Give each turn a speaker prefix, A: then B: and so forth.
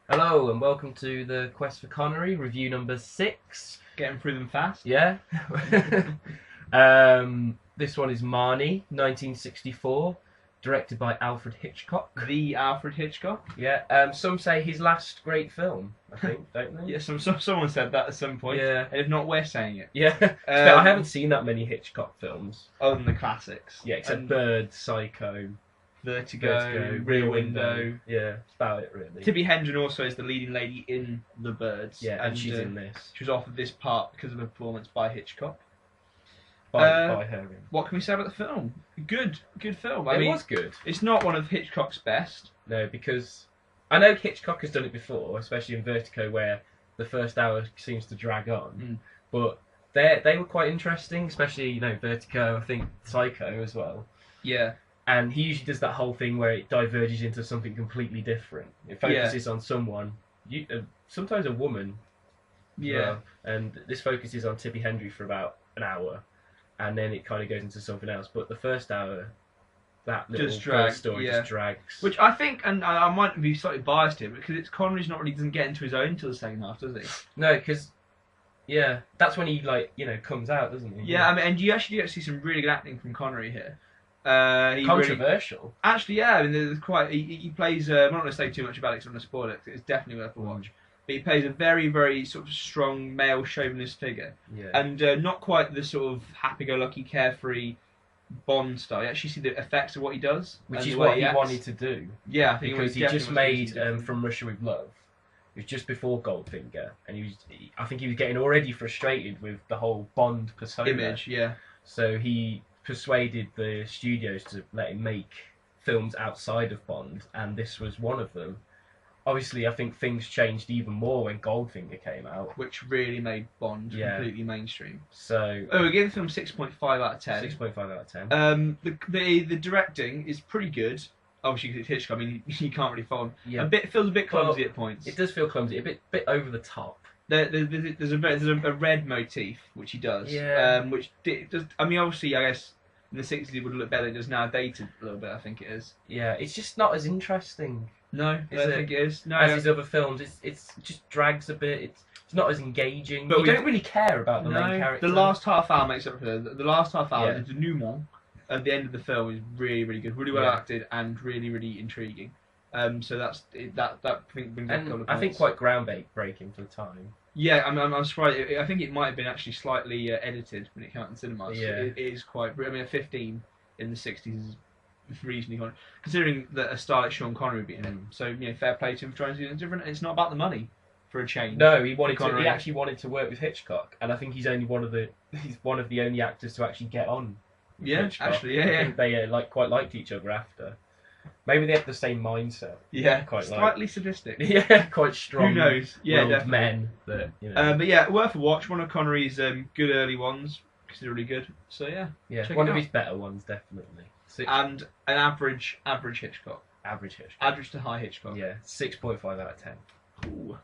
A: Hello and welcome to the Quest for Connery, review number 6.
B: Getting through them fast.
A: Yeah. This one is Marnie, 1964, directed by Alfred Hitchcock.
B: The Alfred Hitchcock.
A: Yeah. Some say his last great film, I think, don't they?
B: Yeah, someone said that at some point.
A: Yeah.
B: And if not, we're saying it.
A: Yeah. I haven't seen that many Hitchcock films.
B: Other than the classics.
A: Yeah, except Bird, Psycho,
B: Vertigo, Rear Window.
A: Yeah, that's about it really.
B: Tippi Hedren also is the leading lady in The Birds.
A: Yeah, and she's in this.
B: She was offered this part because of a performance by Hitchcock.
A: By her.
B: What can we say about the film? Good film.
A: It was good.
B: It's not one of Hitchcock's best.
A: No, because I know Hitchcock has done it before, especially in Vertigo, where the first hour seems to drag on. But they were quite interesting, especially Vertigo. I think Psycho as well.
B: Yeah.
A: And he usually does that whole thing where it diverges into something completely different. It focuses on someone, sometimes a woman.
B: Yeah.
A: Well, and this focuses on Tippi Hedren for about an hour, and then it kind of goes into something else. But the first hour, that little first story just drags.
B: Which I think, and I might be slightly biased here, because Connery's not really doesn't get into his own until the second half, does he?
A: No, because that's when he comes out, doesn't he?
B: Yeah, I mean, and you actually get to see some really good acting from Connery here.
A: Controversial.
B: Really, actually, yeah. I mean, there's quite. He plays. I'm not going to say too much about it because I'm going to spoil it. It's definitely worth a watch. But he plays a very, very sort of strong male chauvinist figure, and not quite the sort of happy-go-lucky, carefree Bond style. You actually see the effects of what he does,
A: which is what he wanted to do.
B: Yeah, I think
A: because he just made From Russia with Love. It was just before Goldfinger, and I think he was getting already frustrated with the whole Bond persona
B: image. Yeah.
A: So he persuaded the studios to let him make films outside of Bond, and this was one of them. Obviously, I think things changed even more when Goldfinger came out,
B: which really made Bond completely mainstream.
A: So,
B: we gave the film 6.5 out of 10.
A: 6.5 out of 10.
B: The directing is pretty good. Obviously, because it's Hitchcock. I mean, you can't really follow him.
A: Yeah.
B: It feels a bit clumsy at points.
A: It does feel clumsy, a bit over the top.
B: There's a red motif which he does.
A: Yeah.
B: Which does. I mean, obviously, I guess in the 60s it would look better. It does now, dated a little bit. I think it is.
A: Yeah, it's just not as interesting.
B: No, I don't think it is. No,
A: as his other films, it just drags a bit. It's not as engaging. But you don't really care about the main character.
B: The last half hour makes up for it. The last half hour, the denouement at the end of the film is really, really good, really well acted, and really, really intriguing. So that I think brings up a couple of points.
A: I think quite groundbreaking for the time.
B: Yeah, I'm surprised. I think it might have been actually slightly edited when it came out in cinemas.
A: Yeah.
B: It is quite. I mean, a 15 in the 60s is reasonably common, considering that a star like Sean Connery would be in it. So fair play to him for trying to do something different. It's not about the money for a change.
A: No, he actually wanted to work with Hitchcock, and I think he's one of the only actors to actually get on.
B: Yeah,
A: Hitchcock.
B: actually,
A: I think they quite liked each other after. Maybe they have the same mindset.
B: Yeah,
A: quite
B: slightly sadistic.
A: Yeah, quite strong.
B: Who knows? Yeah, definitely.
A: Men that
B: but yeah, worth a watch. One of Connery's good early ones, considerably good. So yeah,
A: one of his better ones, definitely.
B: And an average Hitchcock.
A: Average Hitchcock.
B: Average to high Hitchcock.
A: Yeah, 6.5 out of 10.
B: Ooh.